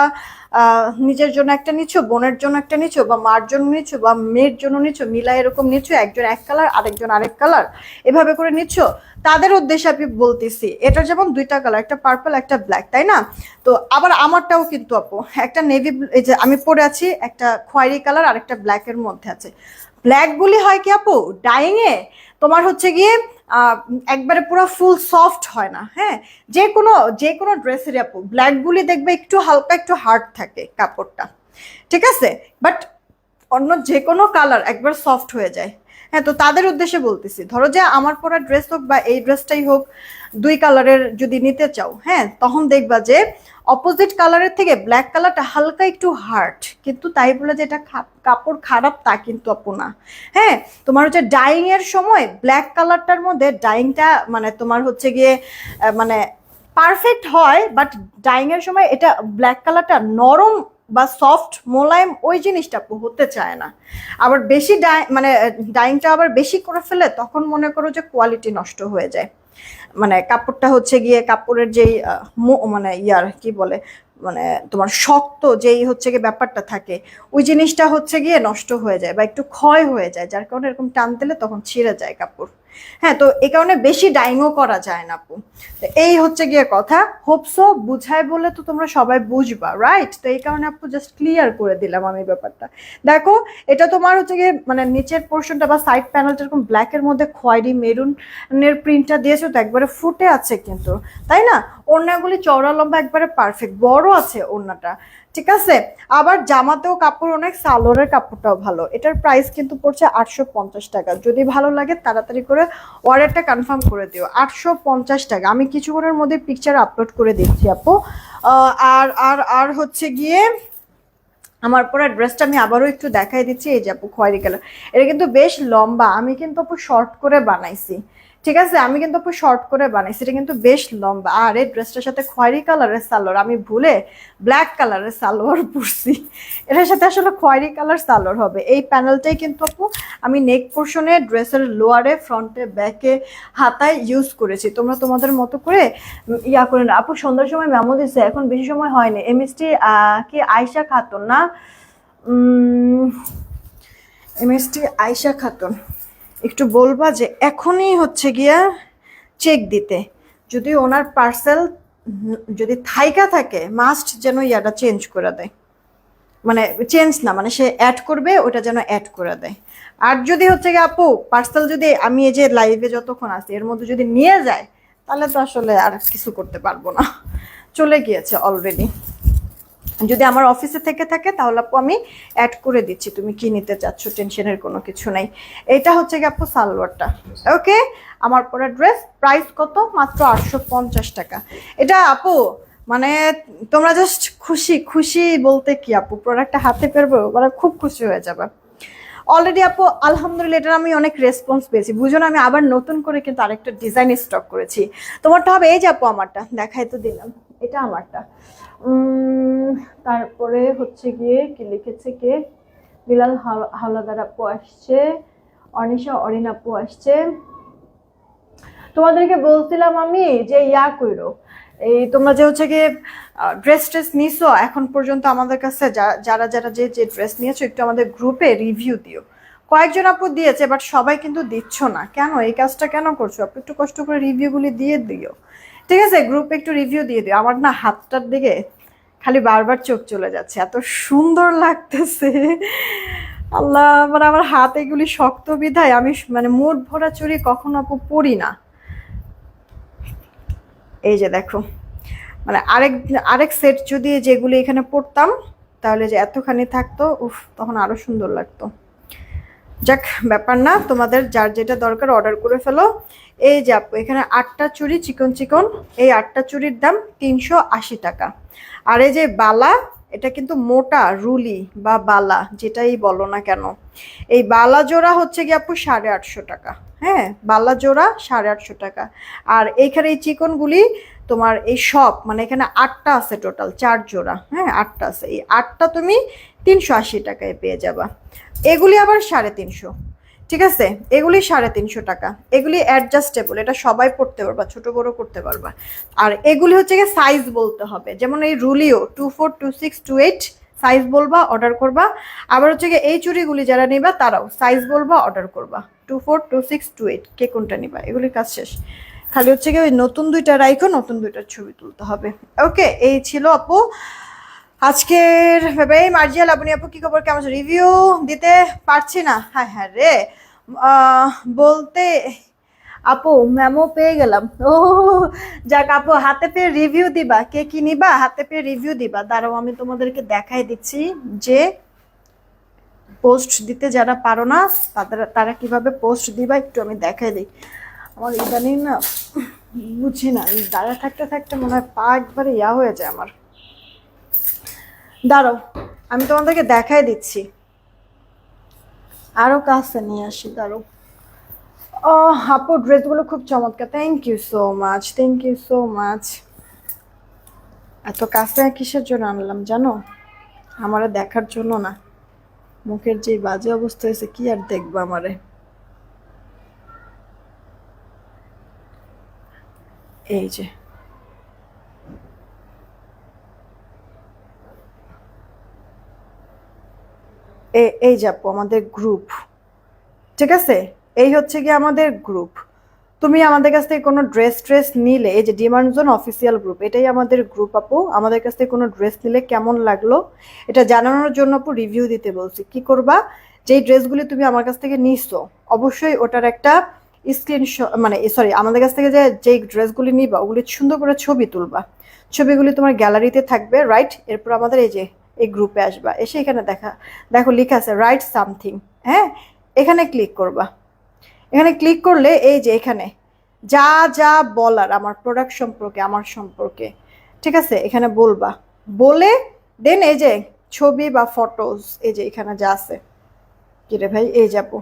S1: নিজের জন্য একটা নিচ্ছ, বোনের জন্য একটা নিচ্ছ, বা মার জন্য নিচ্ছ, বা মেয়ের জন্য নিচ্ছ, মিলা এরকম নিচ্ছ, একজন এক কালার আরেকজন আরেক কালার, এভাবে করে নিচ্ছ, তাদের উদ্দেশ্যে আমি বলতেছি এটার যেমন দুইটা কালার, একটা পার্পল একটা ব্ল্যাক, তাই না? তো আবার আমারটাও কিন্তু আপু একটা নেভি, এই যে আমি পরে আছি একটা খয়েরি কালার আর একটা ব্ল্যাকের মধ্যে আছে। ব্ল্যাকগুলি হয় কি আপু ডাইং এ তোমার হচ্ছে গিয়ে একবারে পুরো ফুল সফট হয় না, হ্যাঁ, যে কোনো ড্রেসের আপু ব্ল্যাকগুলি দেখবে একটু হালকা একটু হার্ড থাকে কাপড়টা, ঠিক আছে, বাট অন্য যে কোনো কালার একবার সফট হয়ে যায়। হ্যাঁ, তো তাদের উদ্দেশ্যে বলতেছি, ধরো যে আমার পরা ড্রেস হোক বা এই ড্রেসটাই হোক, দুই কালারের যদি নিতে চাও, হ্যাঁ, তখন দেখবা যে অপোজিট কালারের থেকে ব্ল্যাক কালারটা হালকা একটু হার্ড, কিন্তু তাই বলে যে এটা কাপড় খারাপ তা কিন্তু আপু না। হ্যাঁ, তোমার হচ্ছে ডাইং এর সময় ব্ল্যাক কালারটার মধ্যে ডাইংটা মানে তোমার হচ্ছে গিয়ে মানে পারফেক্ট হয়, বাট ডাইং এর সময় এটা ব্ল্যাক কালারটা নরম বা সফট মোলায়েম ওই জিনিসটা হতে চায় না। আবার বেশি মানে ডাইংটা আবার বেশি করে ফেলে তখন মনে করো যে কোয়ালিটি নষ্ট হয়ে যায়, মানে কাপড়টা হচ্ছে গিয়ে কাপড়ের যেই মানে ইয়ার কি বলে মানে তোমার শক্ত যেই হচ্ছে গিয়ে ব্যাপারটা থাকে, ওই জিনিসটা হচ্ছে গিয়ে নষ্ট হয়ে যায় বা একটু ক্ষয় হয়ে যায়, যার কারণে এরকম টান দিলে তখন ছিঁড়ে যায় কাপড়। হ্যাঁ, তো এই কারণে বেশি ডাইংও করা যায় না আপু। তো এই হচ্ছে গিয়ে কথা, হোপসো বুঝায় বলে তো তোমরা সবাই বুঝবা, রাইট? তো এই কারণে আপু জাস্ট ক্লিয়ার করে দিলাম আমি ব্যাপারটা। দেখো এটা তোমার হচ্ছে গিয়ে মানে নিচের পোর্শনটা বা সাইড প্যানেলটা এরকম ব্ল্যাকের মধ্যে খয়েরি মেরুনের প্রিন্টটা দিয়েছো তো একবারে ফুটে আছে কিন্তু, তাই না? ওড়নাগুলি চওড়া লম্বা একবারে পারফেক্ট, বড় আছে ওড়নাটা, ঠিক আছে। আবার জামাতেও কাপড় অনেক, সালোয়ারের কাপড়টাও ভালো। এটার প্রাইস কিন্তু পড়ছে 850 টাকা। যদি ভালো লাগে তাড়াতাড়ি করে অর্ডারটা কনফার্ম করে দিও। 850 টাকা। আমি কিছুক্ষণের মধ্যে পিকচার আপলোড করে দিচ্ছি আপু। আর আর আর হচ্ছে গিয়ে আমার পরা ড্রেসটা আমি আবারও একটু দেখাই দিচ্ছি, এই যে আপু খয়েরি কালার, এটা কিন্তু বেশ লম্বা, আমি কিন্তু আপু শর্ট করে বানাইছি, ঠিক আছে, আমি কিন্তু আপু শর্ট করে বানাইছি, এটা কিন্তু বেশ লম্বা। আর এই ড্রেসটার সাথে খয়েরি কালারের সালোয়ার, আমি ভুলে ব্ল্যাক কালারের সালোয়ার পরছি, এটার সাথে আসলে খয়েরি কালার সালোয়ার হবে। এই প্যানেলটাই কিন্তু আপু আমি নেক পোর্শনে, ড্রেসের লোয়ারে, ফ্রন্টে, ব্যাকে, হাতায় ইউজ করেছি। তোমরা তোমাদের মতো করে ইয়া করে না আপু। সন্ধ্যার সময় মেমো দিচ্ছে, এখন বেশি সময় হয়নি। এমএসটি কি আয়শা খাতুন না? এমএসটি আয়শা খাতুন, একটু বলবা যে এখনই হচ্ছে গিয়া চেক দিতে, যদি ওনার পার্সেল যদি থাইকা থাকে মাস্ট যেন ইয়াটা চেঞ্জ করে দেয়, মানে চেঞ্জ না মানে সে অ্যাড করবে ওটা যেন অ্যাড করে দেয়। আর যদি হচ্ছে গিয়ে আপু পার্সেল যদি আমি এই যে লাইভে যতক্ষণ আছি এর মধ্যে যদি নিয়ে যায়, তাহলে তো আসলে আর কিছু করতে পারবো না, চলে গিয়েছে অলরেডি। যদি আমার অফিসে থেকে থাকে তাহলে আপু আমি অ্যাড করে দিচ্ছি, তুমি কি নিতে চাচ্ছ, টেনশনের কোনো কিছু নাই। এটা হচ্ছে কি আপু সালোয়ারটা, ওকে। আমার পরা ড্রেস প্রাইস কত? মাত্র 850 টাকা। এটা আপু মানে তোমরা জাস্ট খুশি খুশি বলতে কি আপু, প্রোডাক্টটা হাতে পেরবো মানে খুব খুশি হয়ে যাবে। অলরেডি আপু আলহামদুলিল্লাহ এটার আমি অনেক রেসপন্স পেয়েছি, বুঝো না, আমি আবার নতুন করে কিন্তু আরেকটা ডিজাইন স্টক করেছি। তোমারটা হবে এই যে আপু আমারটা দেখাই তো দিলাম, এটা আমারটা। তারপরে হচ্ছে গিয়ে কি লিখেছে কে, বিলাল হাওলাদার আপু আসছে, অনিশা অরিন আপু আসছে। তোমাদেরকে বলছিলাম আমি যে ইয়া কইরো, এই তোমরা যে হচ্ছে গিয়ে ড্রেস নিছো এখন পর্যন্ত আমাদের কাছে, যারা যারা যে যে ড্রেস নিয়েছো একটু আমাদের গ্রুপে রিভিউ দিও। কয়েকজন আপু দিয়েছে বাট সবাই কিন্তু দিচ্ছ না, কেন এই কাজটা কেন করছো আপু? একটু কষ্ট করে রিভিউগুলি দিয়ে দিও, ঠিক আছে, গ্রুপে একটু রিভিউ দিয়ে দিও। আমার না হাতটার দিকে খালি বারবার চোখ চলে যাচ্ছে, এত সুন্দর লাগতেছে আল্লাহ, মানে আমার হাত এগুলি শক্ত বিধায় আমি মানে মুড ভরা চুরি কখনো আপু পরি না। এই যে দেখো, মানে আরেক সেট যদি যেগুলি এখানে পড়তাম তাহলে যে এতখানি থাকতো, উফ, তখন আরো সুন্দর লাগতো। যাক ব্যাপার না, তোমাদের যার যেটা দরকার অর্ডার করে ফেলো। এই যে আপু এখানে 8টা চুড়ি চিকন চিকন, এই 8টা চুড়ির দাম 380 টাকা। আর এই যে বালা, এটা কিন্তু মোটা রুলি বা বালা যেটাই বলো না কেন, এই বালা জোড়া হচ্ছে কি আপু 850 টাকা। হ্যাঁ, বালা জোড়া 850 টাকা। আর এইখানে এই চিকনগুলি তোমার এই সব মানে এখানে 8টা আছে, টোটাল 4 জোড়া। হ্যাঁ, 8টা আছে, এই 8টা তুমি 380 টাকায় পেয়ে যাবা। এগুলি আবার 350, ঠিক আছে, এগুলি 350 টাকা। এগুলি অ্যাডজাস্টেবল, এটা সবাই পড়তে পারবা, ছোট বড় করতে পারবা। আর এগুলি হচ্ছে গিয়ে সাইজ বলতে হবে, যেমন এই রুলিও 24, 26, 28 সাইজ বলবা, অর্ডার করবা। আবার হচ্ছে গিয়ে এই চুড়িগুলি যারা নিবা তারাও সাইজ বলবা, অর্ডার করবা। 24, 26, 28 কে কোনটা নিবা, এগুলির কাজ শেষ। খালি হচ্ছে গিয়ে ওই নতুন দুইটা রাইখো, নতুন দুইটার ছবি তুলতে হবে। ওকে, এই ছিল আপু আজকের ভেবে। মার্জিয়া লাবণী আপু কি খবর, কেমন রিভিউ দিতে পারছি না? হ্যাঁ হ্যাঁ রে, বলতে আপু ম্যামও পেয়ে গেলাম। ও যাক আপু, হাতে পেয়ে রিভিউ দিবা, কে কি নিবা হাতে পেয়ে রিভিউ দিবা। দাঁড়াও আমি তোমাদেরকে দেখাই দিচ্ছি যে পোস্ট দিতে যারা পারো না তারা কিভাবে পোস্ট দিবা, একটু আমি দেখাই দিই। আমার ইদানিং না বুঝি না, দাঁড়া থাকতে থাকতে মনে হয় পা একবারে ইয়া হয়ে যায় আমার। দাঁড়াও আমি তোমাদেরকে দেখাই দিচ্ছি, আরো কাছে নিয়ে আসি, দাঁড়াও। ও আপু ড্রেসগুলো খুব চমৎকার, thank you so much, thank you so much. এত কাছে কিসের জন্য আনলাম জানো? আমারে দেখার জন্য না, মুখের যে বাজে অবস্থা হয়েছে কি আর দেখবো আমারে। এই যে এই যাবো আমাদের গ্রুপ, ঠিক আছে, এই হচ্ছে কি আমাদের গ্রুপ। তুমি আমাদের কাছ থেকে কোনো ড্রেস নিলে, এই যে ডিমান্ড জোন অফিসিয়াল গ্রুপ, এটাই আমাদের গ্রুপ আপু। আমাদের কাছ থেকে কোনো ড্রেস নিলে কেমন লাগলো এটা জানানোর জন্য আপু রিভিউ দিতে বলছি। কি করবা, যেই ড্রেসগুলি তুমি আমার কাছ থেকে নিছো অবশ্যই ওটার একটা স্ক্রিনশট, মানে সরি, আমাদের কাছ থেকে যে যেই ড্রেসগুলি নিবা ওগুলি সুন্দর করে ছবি তুলবা। ছবিগুলি তোমার গ্যালারিতে থাকবে, রাইট? এরপর আমাদের এই যে এই গ্রুপে আসবা, এসে এখানে দেখো লেখা আছে রাইট সামথিং। হ্যাঁ, এখানে ক্লিক করবা। এখানে ক্লিক করলে এই যে এখানে যা যা বলার আমার প্রোডাক্ট সম্পর্কে, আমার সম্পর্কে, ঠিক আছে, এখানে বলবা। বলে দেন এই যে ছবি বা ফটোস, এই যে এখানে যা আছে, কিরে ভাই, এই যাবো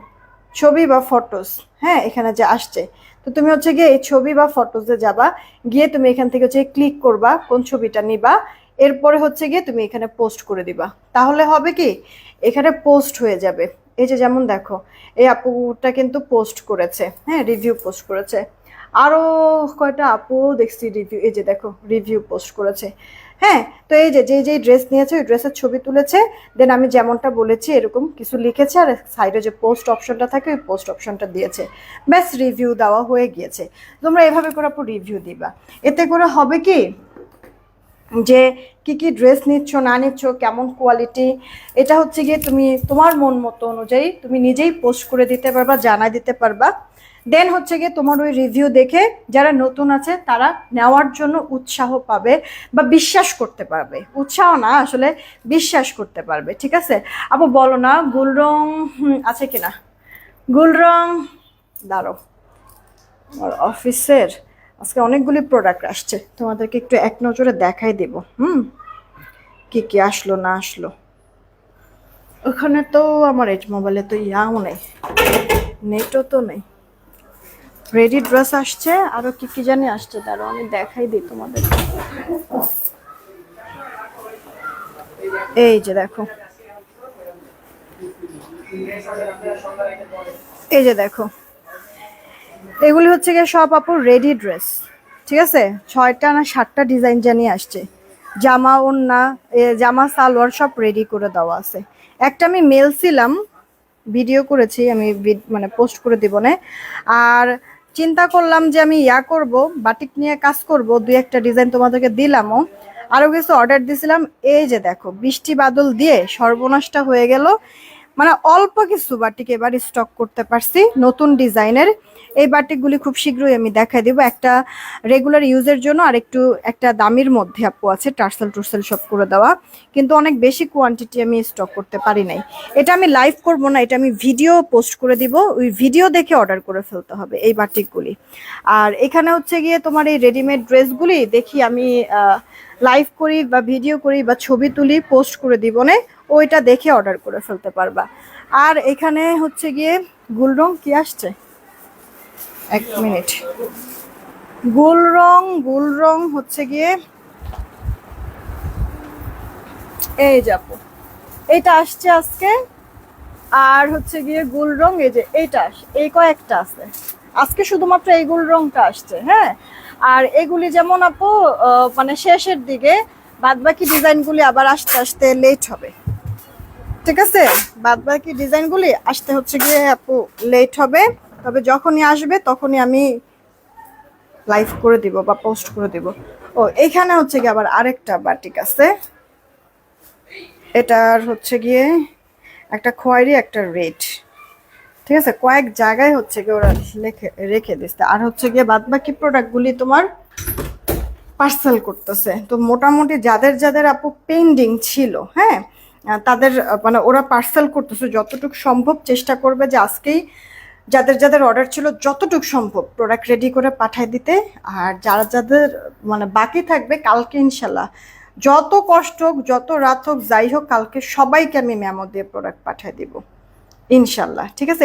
S1: ছবি বা ফটোস। হ্যাঁ, এখানে যে আসছে, তো তুমি হচ্ছে গিয়ে এই ছবি বা ফটোসে যাবা, গিয়ে তুমি এখান থেকে হচ্ছে ক্লিক করবা কোন ছবিটা নিবা। এরপরে হচ্ছে গিয়ে তুমি এখানে পোস্ট করে দিবা, তাহলে হবে কি এখানে পোস্ট হয়ে যাবে। এই যে যেমন দেখো এই আপুটা কিন্তু পোস্ট করেছে, হ্যাঁ, রিভিউ পোস্ট করেছে। আরো কয়টা আপু দেখছি রিভিউ, এই যে দেখো রিভিউ পোস্ট করেছে। হ্যাঁ, তো এই যে যেই ড্রেস নিয়েছে ওই ড্রেসের ছবি তুলেছে, দেন আমি যেমনটা বলেছি এরকম কিছু লিখেছে, আর সাইডে যে পোস্ট অপশনটা থাকে ওই পোস্ট অপশনটা দিয়েছে, ব্যাস রিভিউ দেওয়া হয়ে গিয়েছে। তোমরা এভাবে করে আপু রিভিউ দিবা, এতে করে হবে কি যে কি কি ড্রেস নিচ্ছ না নিচ্ছ, কেমন কোয়ালিটি, এটা হচ্ছে গিয়ে তুমি তোমার মন মতো অনুযায়ী তুমি নিজেই পোস্ট করে দিতে পারবা, জানাই দিতে পারবা। দেন হচ্ছে গিয়ে তোমার ওই রিভিউ দেখে যারা নতুন আছে তারা নেওয়ার জন্য উৎসাহ পাবে বা বিশ্বাস করতে পারবে, উৎসাহ না আসলে বিশ্বাস করতে পারবে, ঠিক আছে? আপু বলো না গুল রং আছে কিনা, গুল রং। দাঁড়ো, আমার অফিসের আজকে অনেকগুলি প্রোডাক্ট আসছে, তোমাদেরকে একটু এক নজরে দেখাই দেব। কি কি আসলো না আসলো। ওখানে তো আমার এই মোবাইলে তো ইয়াও নেই, নেটও তো নেই। রেডি ড্রেস আসছে, আরো কি কি জানি আসছে, তারও আমি দেখাই দিই তোমাদের। এই যে দেখো, এই যে দেখো, এগুলি হচ্ছে গিয়ে সব আপুর রেডি ড্রেস, ঠিক আছে? 6টা না 7টা ডিজাইন জানিয়ে আসছে, জামা ওড়না জামা সালোয়ার সব রেডি করে দেওয়া আছে। একটা আমি মেলছিলাম, ভিডিও করেছি আমি, মানে পোস্ট করে দিব না। আর চিন্তা করলাম যে আমি ইয়া করব, বাটিক নিয়ে কাজ করব, 2-1টা ডিজাইন তোমাদেরকে দিলামও। আরও কিছু অর্ডার দিয়েছিলাম, এই যে দেখো বৃষ্টি বাদল দিয়ে সর্বনাশটা হয়ে গেল। মানে অল্প কিছু বাটিক এবার স্টক করতে পারছি নতুন ডিজাইনের। এই বাটিকগুলি খুব শীঘ্রই আমি দেখাই দিব, একটা রেগুলার ইউজের জন্য আর একটু একটা দামির মধ্যে আপু আছে, টার্সেল টুর্সেল সব করে দেওয়া, কিন্তু অনেক বেশি কোয়ান্টিটি আমি স্টক করতে পারি নাই। এটা আমি লাইভ করব না, এটা আমি ভিডিও পোস্ট করে দিব, ওই ভিডিও দেখে অর্ডার করে ফেলতে হবে এই বাটিকগুলি। আর এখানে হচ্ছে গিয়ে তোমার এই রেডিমেড ড্রেসগুলি দেখি আমি লাইভ করি বা ভিডিও করি বা ছবি তুলি পোস্ট করে দিব না, ওইটা দেখে অর্ডার করে ফেলতে পারবা। আর এখানে হচ্ছে গিয়ে গুলরং কি আসছে, এক মিনিট, গুলরং হচ্ছে গিয়ে এই যাবো, এইটা আসছে আজকে। আর হচ্ছে গিয়ে গুলরং এই যে এইটা এই কয়েকটা আছে আজকে, শুধুমাত্র এই গুলরংটা আসছে। হ্যাঁ, আর এগুলি যেমন আপু মানে শেষের দিকে, বাদবাকি ডিজাইনগুলি আবার আসতে আসতে লেট হবে। ঠিক আছে, বাদবাকি ডিজাইনগুলি আসতে হচ্ছে গিয়ে আপু লেট হবে, তবে যখনই আসবে তখনই আমি লাইভ করে দিব বা পোস্ট করে দিব। ও এইখানে হচ্ছে গিয়ে আবার আরেকটা বাটিক আছে, এটার হচ্ছে গিয়ে একটা খয়েরি একটা রেড। ঠিক আছে, কয়েক জায়গায় হচ্ছে গিয়ে ওরা রেখে দিচ্ছে। আর হচ্ছে গিয়ে বাদবাকি প্রোডাক্টগুলি তোমার পার্সেল করতেছে। তো মোটামুটি যাদের যাদের আপু পেন্ডিং ছিল, হ্যাঁ, তাদের মানে ওরা পার্সেল করতেছে, যতটুকু সম্ভব চেষ্টা করবে যে আজকেই যাদের যাদের অর্ডার ছিল যতটুকু সম্ভব প্রোডাক্ট রেডি করে পাঠিয়ে দিতে। আর যারা যাদের মানে বাকি থাকবে কালকে ইনশাল্লাহ, যত কষ্ট হোক যত রাত হোক যাই হোক, কালকে সবাইকে আমি মেমো দিয়ে প্রোডাক্ট পাঠিয়ে দিব ইনশাল্লাহ। ঠিক আছে।